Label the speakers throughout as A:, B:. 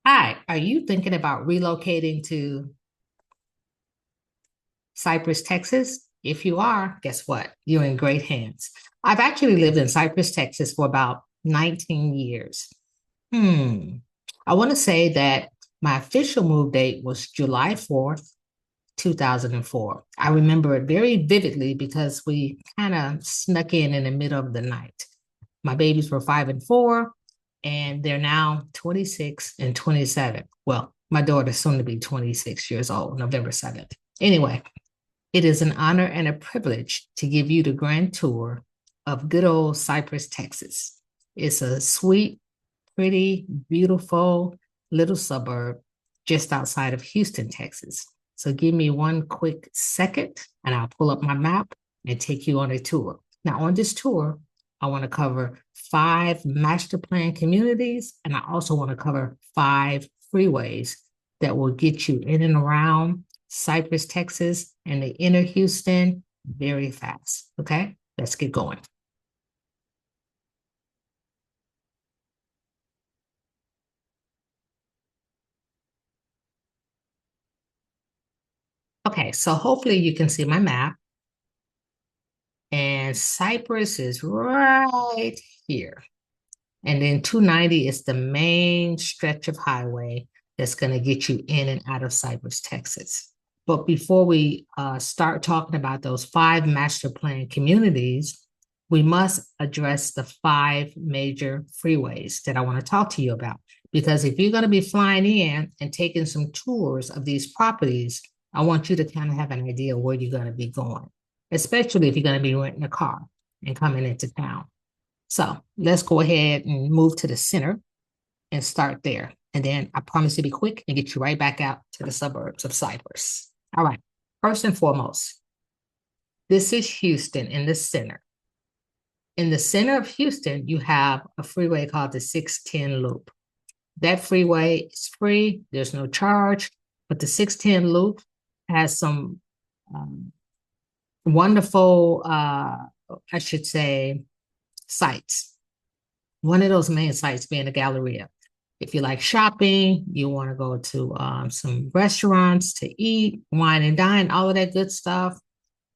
A: Hi, are you thinking about relocating to Cypress, Texas? If you are, guess what? You're in great hands. I've actually lived in Cypress, Texas for about 19 years. Hmm. I want to say that my official move date was July 4th, 2004. I remember it very vividly because we kind of snuck in the middle of the night. My babies were 5 and 4, and they're now 26 and 27. Well, my daughter's soon to be 26 years old, November 7th. Anyway, it is an honor and a privilege to give you the grand tour of good old Cypress, Texas. It's a sweet, pretty, beautiful little suburb just outside of Houston, Texas. So give me one quick second and I'll pull up my map and take you on a tour. Now, on this tour, I want to cover 5 master plan communities, and I also want to cover 5 freeways that will get you in and around Cypress, Texas, and the inner Houston very fast. Okay, let's get going. Okay, so hopefully you can see my map, and Cypress is right here. And then 290 is the main stretch of highway that's going to get you in and out of Cypress, Texas. But before we start talking about those 5 master plan communities, we must address the 5 major freeways that I want to talk to you about. Because if you're going to be flying in and taking some tours of these properties, I want you to kind of have an idea where you're going to be going, especially if you're going to be renting a car and coming into town. So let's go ahead and move to the center and start there. And then I promise to be quick and get you right back out to the suburbs of Cypress. All right. First and foremost, this is Houston in the center. In the center of Houston, you have a freeway called the 610 Loop. That freeway is free, there's no charge, but the 610 Loop has some um, wonderful, I should say, sites. One of those main sites being the Galleria. If you like shopping, you want to go to some restaurants to eat, wine and dine, all of that good stuff,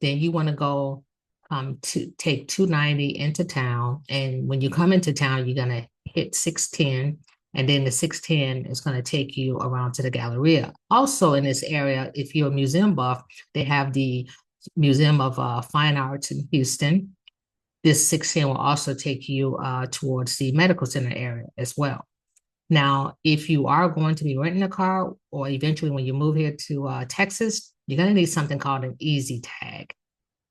A: then you want to go to take 290 into town. And when you come into town, you're going to hit 610. And then the 610 is going to take you around to the Galleria. Also, in this area, if you're a museum buff, they have the Museum of Fine Arts in Houston. This 610 will also take you towards the medical center area as well. Now, if you are going to be renting a car, or eventually when you move here to Texas, you're going to need something called an easy tag.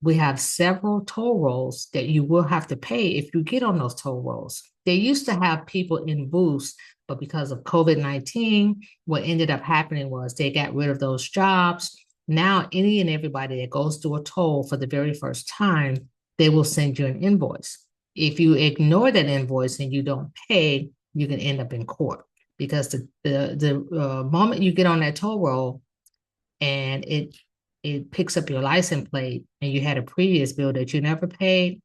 A: We have several toll roads that you will have to pay if you get on those toll roads. They used to have people in booths, but because of COVID-19, what ended up happening was they got rid of those jobs. Now, any and everybody that goes through a toll for the very first time, they will send you an invoice. If you ignore that invoice and you don't pay, you can end up in court because the moment you get on that toll road and it picks up your license plate and you had a previous bill that you never paid,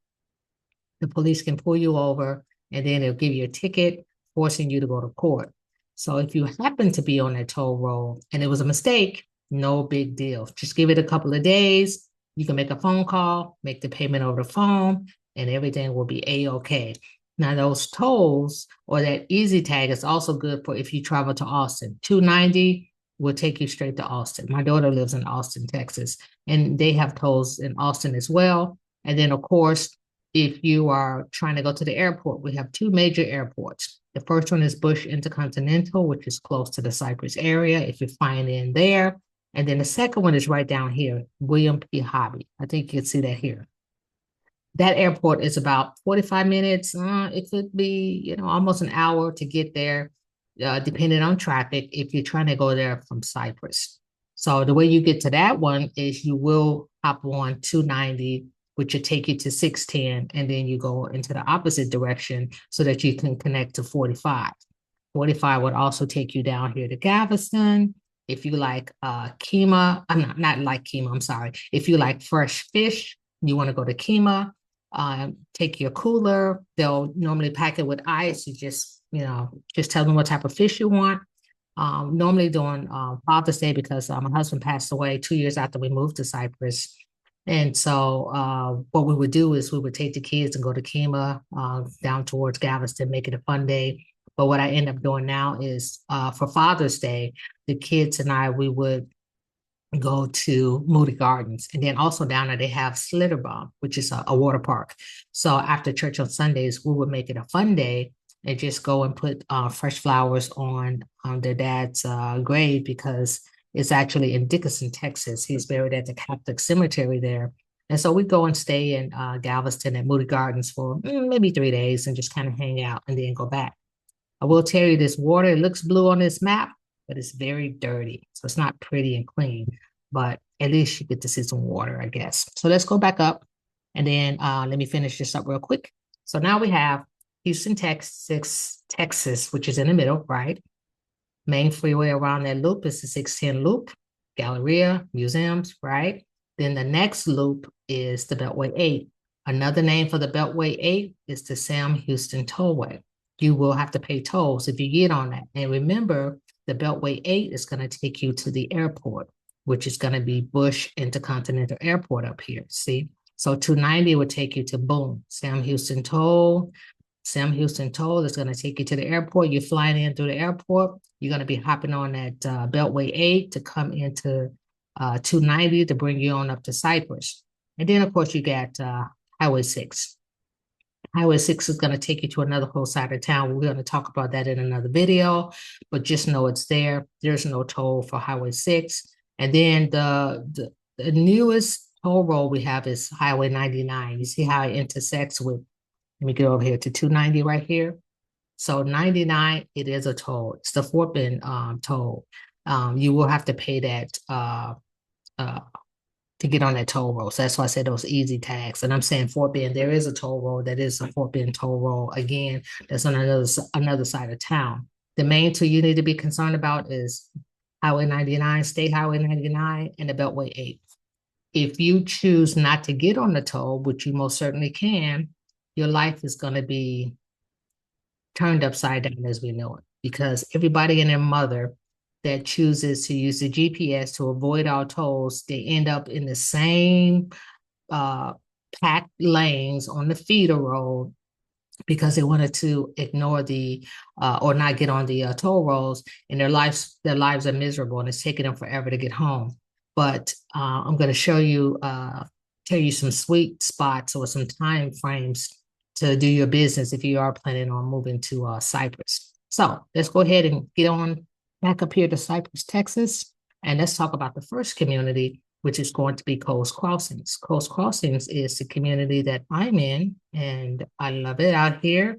A: the police can pull you over and then they'll give you a ticket, forcing you to go to court. So if you happen to be on that toll road and it was a mistake, no big deal. Just give it a couple of days. You can make a phone call, make the payment over the phone, and everything will be a-okay. Now, those tolls or that easy tag is also good for if you travel to Austin. 290 will take you straight to Austin. My daughter lives in Austin, Texas, and they have tolls in Austin as well. And then, of course, if you are trying to go to the airport, we have 2 major airports. The first one is Bush Intercontinental, which is close to the Cypress area if you're flying in there. And then the second one is right down here, William P. Hobby. I think you can see that here. That airport is about 45 minutes. It could be, almost an hour to get there, depending on traffic, if you're trying to go there from Cypress. So the way you get to that one is you will hop on 290, which will take you to 610, and then you go into the opposite direction so that you can connect to 45. 45 would also take you down here to Galveston. If you like Kima, I'm not like Kima, I'm sorry. If you like fresh fish, you want to go to Kima, take your cooler. They'll normally pack it with ice. You just tell them what type of fish you want. Normally during Father's Day, because my husband passed away 2 years after we moved to Cypress. And so what we would do is we would take the kids and go to Kima down towards Galveston, make it a fun day. But what I end up doing now is for Father's Day, the kids and I, we would go to Moody Gardens. And then also down there, they have Slitterbomb, which is a water park. So after church on Sundays, we would make it a fun day and just go and put fresh flowers on their dad's grave, because it's actually in Dickinson, Texas. He's buried at the Catholic cemetery there. And so we go and stay in Galveston at Moody Gardens for maybe 3 days and just kind of hang out and then go back. I will tell you, this water, it looks blue on this map, but it's very dirty. So it's not pretty and clean, but at least you get to see some water, I guess. So let's go back up, and then let me finish this up real quick. So now we have Houston, Texas, which is in the middle, right? Main freeway around that loop is the 610 loop, Galleria, museums, right? Then the next loop is the Beltway 8. Another name for the Beltway 8 is the Sam Houston Tollway. You will have to pay tolls if you get on that. And remember, the Beltway 8 is going to take you to the airport, which is going to be Bush Intercontinental Airport up here. See? So 290 would take you to boom, Sam Houston Toll. Sam Houston Toll is going to take you to the airport. You're flying in through the airport. You're going to be hopping on that Beltway 8 to come into 290 to bring you on up to Cypress. And then, of course, you got Highway 6. Highway 6 is going to take you to another whole side of town. We're going to talk about that in another video, but just know it's there. There's no toll for Highway 6. And then the newest toll road we have is Highway 99. You see how it intersects with, let me get over here to 290 right here. So 99, it is a toll. It's the Fort Bend toll. You will have to pay that to get on that toll road. So that's why I said those easy tags. And I'm saying Fort Bend, there is a toll road that is a Fort Bend toll road. Again, that's on another side of town. The main two you need to be concerned about is Highway 99, State Highway 99, and the Beltway 8. If you choose not to get on the toll, which you most certainly can, your life is going to be turned upside down as we know it, because everybody and their mother that chooses to use the GPS to avoid our tolls, they end up in the same packed lanes on the feeder road because they wanted to ignore the or not get on the toll roads, and their lives are miserable, and it's taking them forever to get home. But I'm going to show you, tell you some sweet spots or some time frames to do your business if you are planning on moving to Cypress. So let's go ahead and get on back up here to Cypress, Texas, and let's talk about the first community, which is going to be Coast Crossings. Coast Crossings is the community that I'm in, and I love it out here.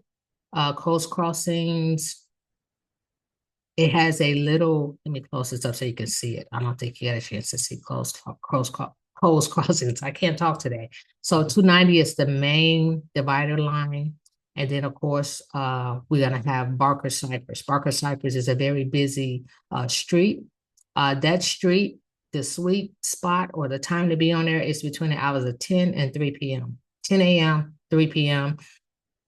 A: Coast Crossings, it has a little, let me close this up so you can see it. I don't think you had a chance to see Coast Crossings. I can't talk today. So 290 is the main divider line. And then, of course, we're going to have Barker Cypress. Barker Cypress is a very busy street. That street, the sweet spot or the time to be on there is between the hours of 10 and 3 p.m. 10 a.m., 3 p.m.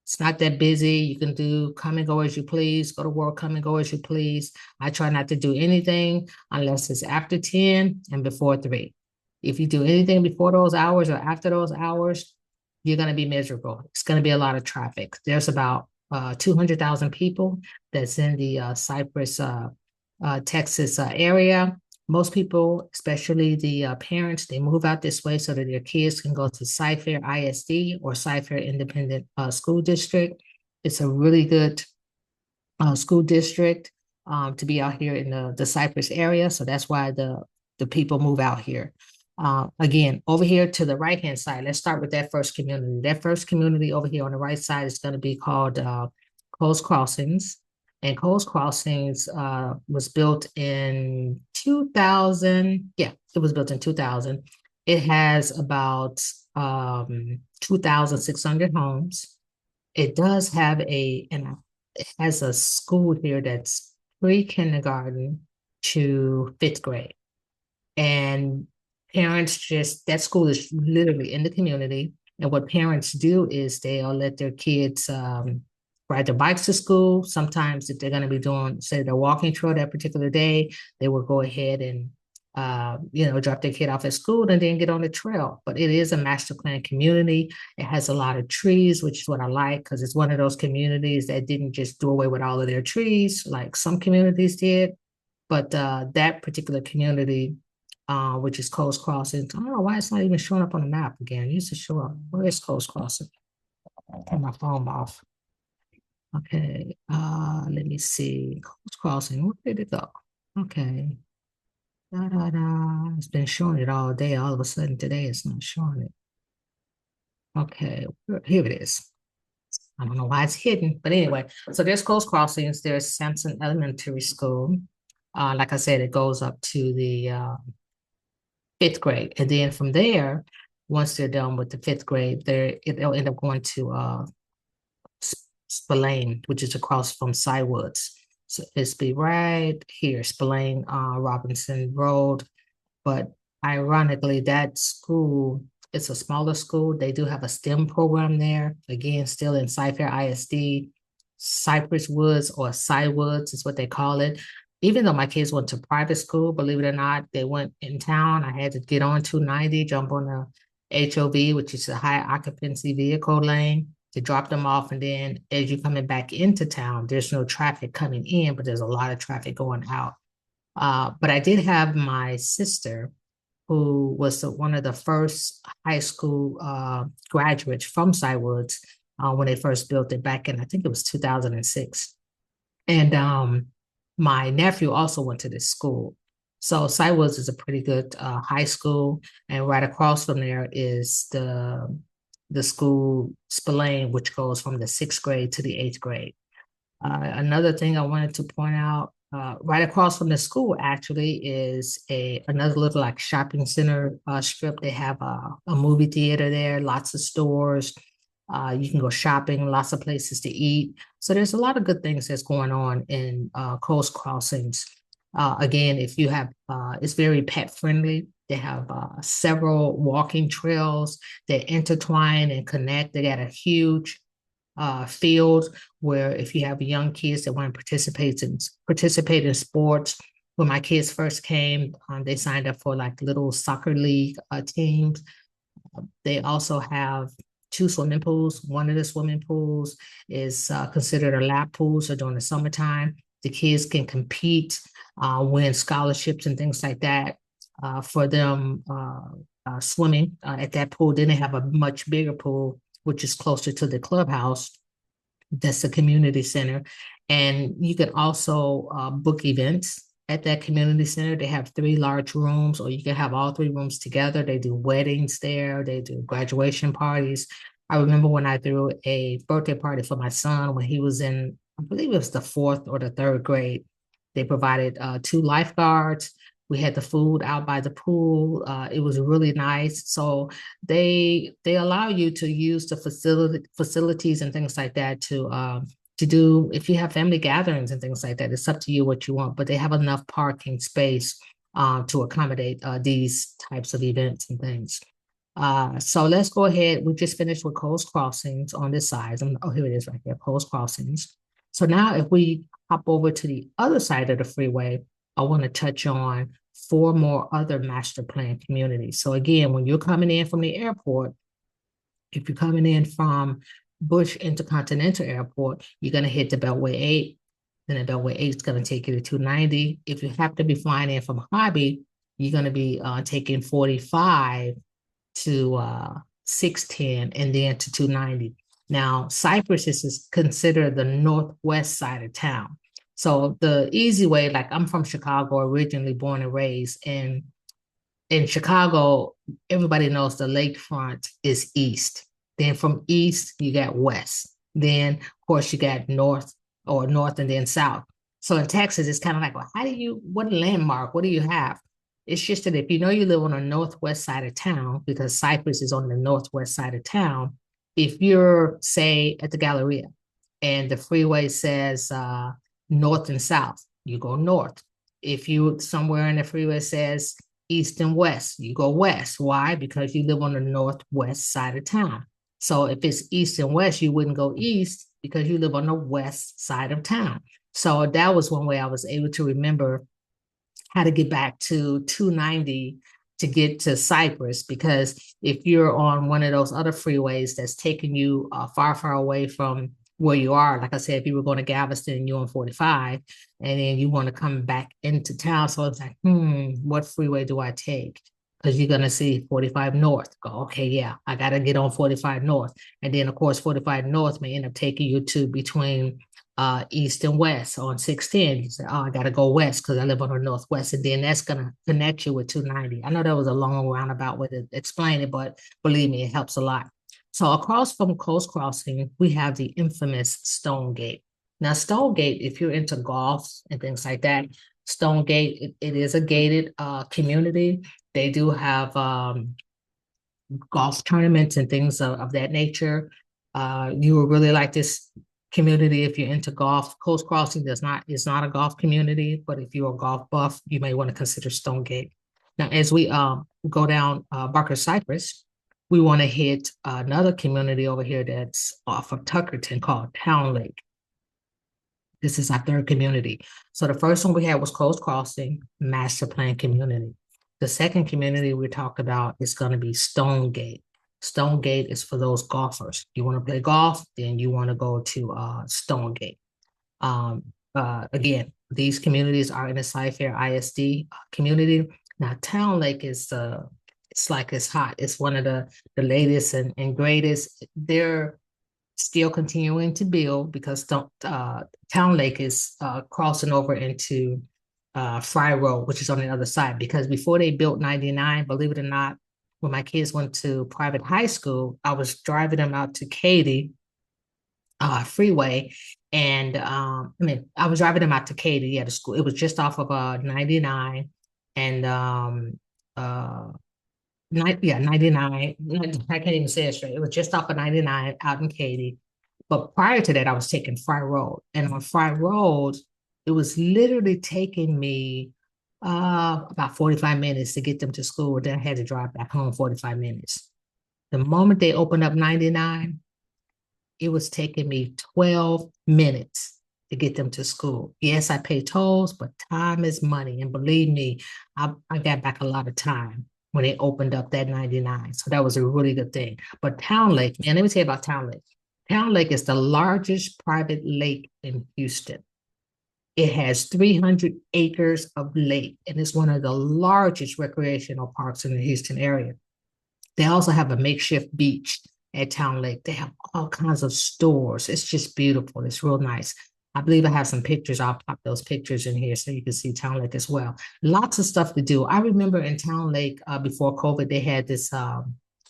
A: It's not that busy. You can do come and go as you please, go to work, come and go as you please. I try not to do anything unless it's after 10 and before 3. If you do anything before those hours or after those hours, you're going to be miserable. It's going to be a lot of traffic. There's about 200,000 people that's in the Cypress, Texas area. Most people, especially the parents, they move out this way so that their kids can go to Cy-Fair ISD or Cy-Fair Independent School District. It's a really good school district to be out here in the Cypress area. So that's why the people move out here. Again, over here to the right-hand side, let's start with that first community. That first community over here on the right side is going to be called Coast Crossings. And Coast Crossings was built in 2000. Yeah, it was built in 2000. It has about 2,600 homes. It does have it has a school here that's pre-kindergarten to 5th grade. And parents that school is literally in the community. And what parents do is they'll let their kids ride their bikes to school. Sometimes if they're going to be doing, say, their walking trail that particular day, they will go ahead and drop their kid off at school and then get on the trail. But it is a master plan community. It has a lot of trees, which is what I like because it's one of those communities that didn't just do away with all of their trees like some communities did. But that particular community, which is Coast Crossing, I don't know why it's not even showing up on the map again. It used to show up. Where is Coast Crossing? Turn my phone off. Okay, let me see. Coast Crossing, where did it go? Okay. Da, da, da. It's been showing it all day. All of a sudden today it's not showing it. Okay, here it is. I don't know why it's hidden, but anyway, so there's Coast Crossings, there's Sampson Elementary School. Like I said, it goes up to the fifth grade. And then from there, once they're done with the fifth grade, they'll end up going to Spillane, which is across from Cywoods. So it's be right here, Spillane Robinson Road. But ironically, that school, it's a smaller school. They do have a STEM program there. Again, still in Cypher ISD, Cypress Woods or Cywoods is what they call it. Even though my kids went to private school, believe it or not, they went in town. I had to get on 290, jump on the HOV, which is a high occupancy vehicle lane, to drop them off. And then as you're coming back into town, there's no traffic coming in, but there's a lot of traffic going out. But I did have my sister, who was one of the first high school graduates from Cywoods when they first built it back in, I think it was 2006. And my nephew also went to this school. So Cywoods is a pretty good high school. And right across from there is the school Spillane, which goes from the sixth grade to the eighth grade. Another thing I wanted to point out, right across from the school actually is another little like shopping center strip. They have a movie theater there, lots of stores. You can go shopping, lots of places to eat. So there's a lot of good things that's going on in Coast Crossings. Again, if you have, it's very pet friendly. They have several walking trails that intertwine and connect. They got a huge field where if you have young kids that want to participate in sports. When my kids first came, they signed up for like little soccer league teams. They also have two swimming pools. One of the swimming pools is considered a lap pool. So during the summertime, the kids can compete, win scholarships and things like that for them swimming at that pool. Then they have a much bigger pool, which is closer to the clubhouse. That's the community center. And you can also book events at that community center. They have 3 large rooms, or you can have all 3 rooms together. They do weddings there. They do graduation parties. I remember when I threw a birthday party for my son when he was in, I believe it was the 4th or the 3rd grade. They provided 2 lifeguards. We had the food out by the pool. It was really nice. So they allow you to use the facilities and things like that to do if you have family gatherings and things like that. It's up to you what you want, but they have enough parking space to accommodate these types of events and things. So let's go ahead. We just finished with Coast Crossings on this side. Oh, here it is right here, Coast Crossings. So now if we hop over to the other side of the freeway, I want to touch on 4 more other master plan communities. So again, when you're coming in from the airport, if you're coming in from Bush Intercontinental Airport, you're going to hit the Beltway 8. Then the Beltway 8 is going to take you to 290. If you have to be flying in from Hobby, you're going to be taking 45 to 610 and then to 290. Now, Cypress is considered the northwest side of town. So the easy way, like I'm from Chicago, originally born and raised, and in Chicago, everybody knows the lakefront is east. Then from east, you got west. Then, of course, you got north and then south. So in Texas, it's kind of like, well, what landmark, what do you have? It's just that if you know you live on the northwest side of town, because Cypress is on the northwest side of town, if you're, say, at the Galleria and the freeway says north and south, you go north. If you somewhere in the freeway says east and west, you go west. Why? Because you live on the northwest side of town. So if it's east and west, you wouldn't go east. because you live on the west side of town. So that was one way I was able to remember how to get back to 290 to get to Cypress. Because if you're on one of those other freeways that's taking you far, far away from where you are, like I said, if you were going to Galveston and you're on 45, and then you want to come back into town, so it's like, what freeway do I take? Because you're going to see 45 North. Go, okay, yeah, I got to get on 45 North. And then, of course, 45 North may end up taking you to between east and west on 610. You say, oh, I got to go west because I live on the northwest. And then that's going to connect you with 290. I know that was a long roundabout way to explain it, but believe me, it helps a lot. So across from Coast Crossing, we have the infamous Stone Gate. Now, Stone Gate, if you're into golf and things like that, Stone Gate, it is a gated community. They do have golf tournaments and things of that nature. You will really like this community if you're into golf. Coast Crossing does not is not a golf community, but if you're a golf buff, you may want to consider Stonegate. Now, as we go down Barker Cypress, we want to hit another community over here that's off of Tuckerton called TowneLake. This is our third community. So the first one we had was Coast Crossing Master Plan Community. The second community we talked about is going to be Stonegate. Stonegate is for those golfers. You want to play golf, then you want to go to Stonegate. Again, these communities are in the Cy-Fair ISD community. Now, TowneLake is it's like it's hot. It's one of the latest and greatest. They're still continuing to build because TowneLake is crossing over into Fry Road, which is on the other side. Because before they built 99, believe it or not, when my kids went to private high school, I was driving them out to Katy freeway. And I was driving them out to Katy, yeah, to school. It was just off of 99 and uh 99. I can't even say it straight. It was just off of 99 out in Katy. But prior to that, I was taking Fry Road. And on Fry Road, it was literally taking me about 45 minutes to get them to school. Then I had to drive back home 45 minutes. The moment they opened up 99, it was taking me 12 minutes to get them to school. Yes, I pay tolls, but time is money. And believe me, I got back a lot of time when they opened up that 99. So that was a really good thing. But TowneLake, man, let me tell you about TowneLake. TowneLake is the largest private lake in Houston. It has 300 acres of lake, and it's one of the largest recreational parks in the Houston area. They also have a makeshift beach at TowneLake. They have all kinds of stores. It's just beautiful. It's real nice. I believe I have some pictures. I'll pop those pictures in here so you can see TowneLake as well. Lots of stuff to do. I remember in TowneLake before COVID, they had this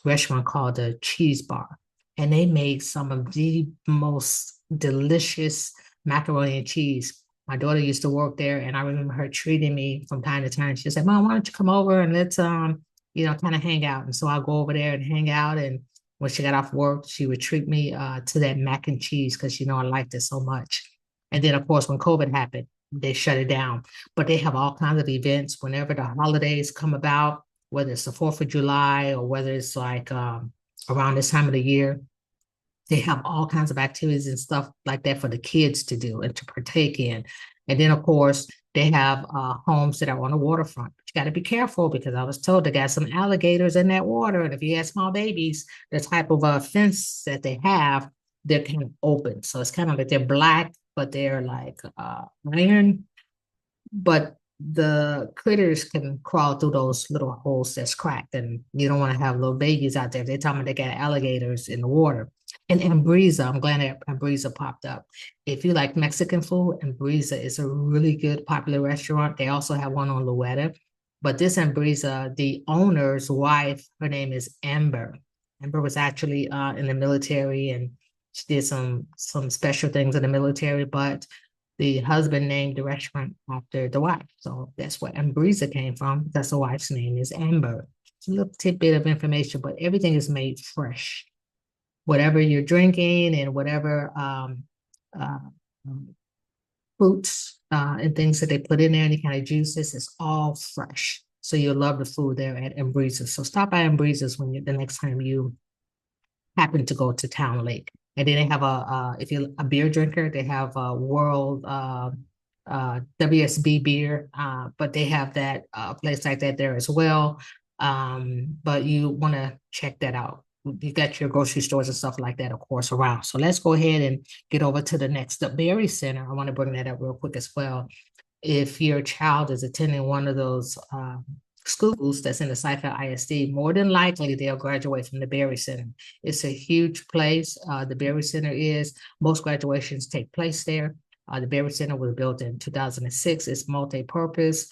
A: restaurant called the Cheese Bar, and they made some of the most delicious macaroni and cheese. My daughter used to work there, and I remember her treating me from time to time. She said, "Mom, why don't you come over and let's kind of hang out?" And so I'll go over there and hang out. And when she got off work, she would treat me to that mac and cheese because I liked it so much. And then, of course, when COVID happened, they shut it down. But they have all kinds of events whenever the holidays come about, whether it's the 4th of July or whether it's like around this time of the year. They have all kinds of activities and stuff like that for the kids to do and to partake in. And then, of course, they have homes that are on the waterfront. But you got to be careful because I was told they got some alligators in that water. And if you have small babies, the type of fence that they have, they're kind of open. So it's kind of like they're black, but they're like iron. But the critters can crawl through those little holes that's cracked. And you don't want to have little babies out there. They're telling me they got alligators in the water. And Ambrisa, I'm glad that Ambrisa popped up. If you like Mexican food, Ambrisa is a really good, popular restaurant. They also have one on Louetta. But this Ambrisa, the owner's wife, her name is Amber. Amber was actually in the military and she did some special things in the military, but the husband named the restaurant after the wife. So that's where Ambrisa came from. That's the wife's name is Amber. It's a little tidbit of information, but everything is made fresh. Whatever you're drinking and whatever uh, fruits and things that they put in there, any kind of juices, it's all fresh. So you'll love the food there at Ambrisa's. So stop by Ambrisa's when the next time you happen to go to TowneLake. And then they have if you're a beer drinker, they have a World WSB beer, but they have that place like that there as well. But you want to check that out. You got your grocery stores and stuff like that, of course, around. So let's go ahead and get over to the next, the Berry Center. I want to bring that up real quick as well. If your child is attending one of those schools that's in the Cypress ISD, more than likely they'll graduate from the Berry Center. It's a huge place. The Berry Center is, most graduations take place there. The Berry Center was built in 2006. It's multi-purpose.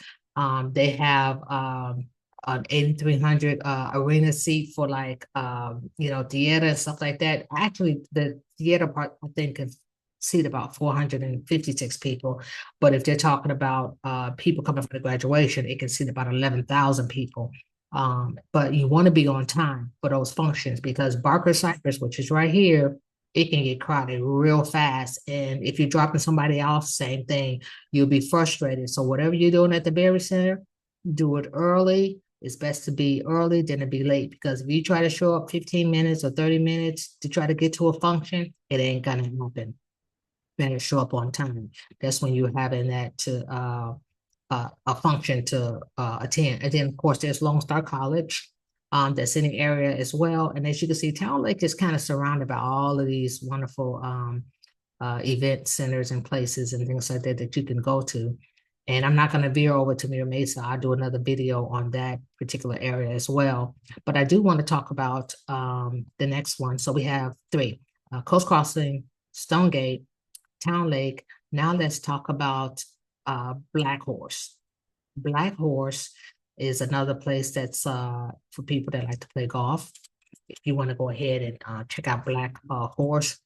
A: They have an 8,300 arena seat for like, theater and stuff like that. Actually, the theater part, I think, is seat about 456 people. But if they're talking about people coming for the graduation, it can seat about 11,000 people. But you want to be on time for those functions because Barker Cypress, which is right here, it can get crowded real fast. And if you're dropping somebody off, same thing, you'll be frustrated. So whatever you're doing at the Berry Center, do it early. It's best to be early than to be late because if you try to show up 15 minutes or 30 minutes to try to get to a function, it ain't gonna happen. Better show up on time. That's when you're having that to a function to attend. And then of course there's Lone Star College that's in the area as well. And as you can see, TowneLake is kind of surrounded by all of these wonderful event centers and places and things like that that you can go to. And I'm not going to veer over to Mira Mesa. I'll do another video on that particular area as well. But I do want to talk about the next one. So we have three: Coast Crossing, Stonegate, TowneLake. Now let's talk about Black Horse. Black Horse is another place that's for people that like to play golf. If you want to go ahead and check out Black Horse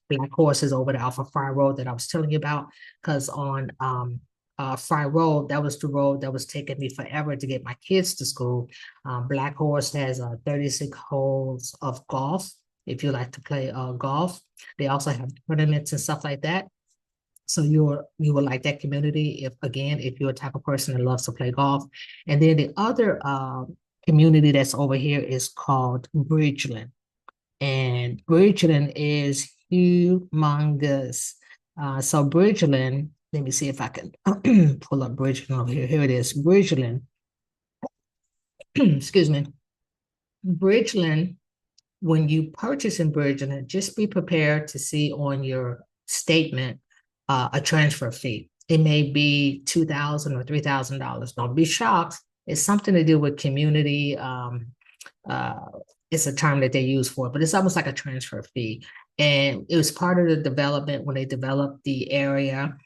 A: is over the Alpha Fry Road that I was telling you about. Because on Fry Road, that was the road that was taking me forever to get my kids to school. Black Horse has 36 holes of golf. If you like to play golf, they also have tournaments and stuff like that. So you will like that community if you're a type of person that loves to play golf. And then the other community that's over here is called Bridgeland. And Bridgeland is humongous. So Bridgeland, let me see if I can pull up Bridgeland over here. Here it is, Bridgeland. Excuse me. Bridgeland, when you purchase in Bridgeland, just be prepared to see on your statement a transfer fee. It may be $2,000 or $3,000. Don't be shocked. It's something to do with community. It's a term that they use for it, but it's almost like a transfer fee. And it was part of the development when they developed the area.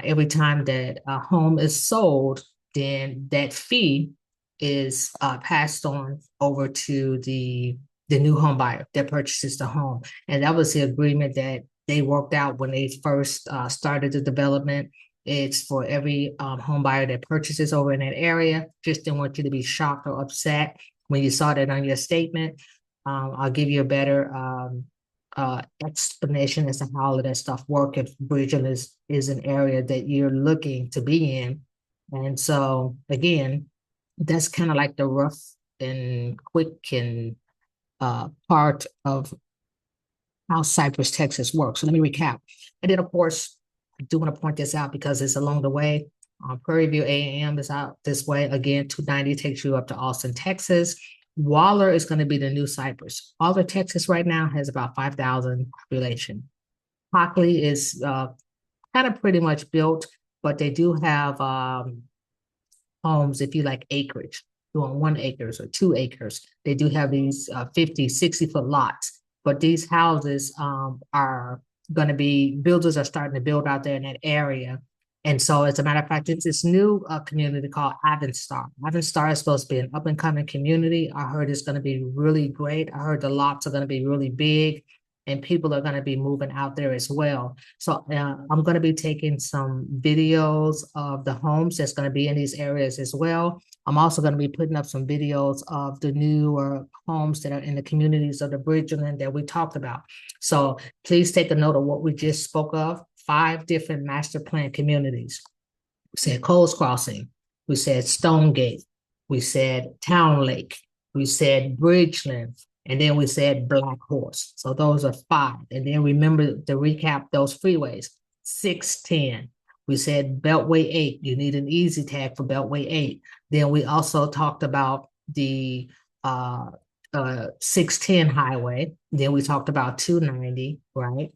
A: Every time that a home is sold, then that fee is passed on over to the new home buyer that purchases the home. And that was the agreement that they worked out when they first started the development. It's for every home buyer that purchases over in that area. Just didn't want you to be shocked or upset when you saw that on your statement. I'll give you a better explanation as to how all of that stuff works if Bridgeland is an area that you're looking to be in. And so again, that's kind of like the rough and quick and part of how Cypress, Texas works. So let me recap. And then, of course, I do want to point this out because it's along the way. Prairie View A&M is out this way. Again, 290 takes you up to Austin, Texas. Waller is going to be the new Cypress. Waller, Texas right now has about 5,000 population. Hockley is kind of pretty much built, but they do have homes if you like acreage. You want 1 acre or 2 acres. They do have these 50, 60-foot lots. But these houses are going to be, builders are starting to build out there in that area. And so, as a matter of fact, it's this new community called Avonstar. Avonstar is supposed to be an up and coming community. I heard it's going to be really great. I heard the lots are going to be really big and people are going to be moving out there as well. So I'm going to be taking some videos of the homes that's going to be in these areas as well. I'm also going to be putting up some videos of the newer homes that are in the communities of the Bridgeland that we talked about. So please take a note of what we just spoke of. 5 different master plan communities. We said Coles Crossing. We said Stonegate. We said TowneLake. We said Bridgeland. And then we said Black Horse. So those are 5. And then remember to recap those freeways. 610. We said Beltway 8. You need an easy tag for Beltway 8. Then we also talked about the 610 highway. Then we talked about 290, right?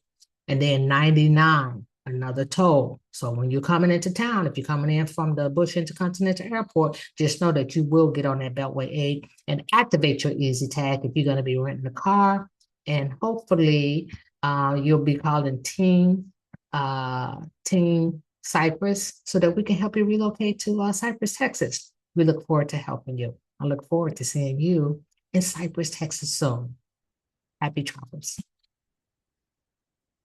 A: And then 99, another toll. So when you're coming into town, if you're coming in from the Bush Intercontinental Airport, just know that you will get on that Beltway 8 and activate your easy tag if you're going to be renting a car. And hopefully you'll be calling Team Cypress so that we can help you relocate to Cypress, Texas. We look forward to helping you. I look forward to seeing you in Cypress, Texas soon. Happy travels.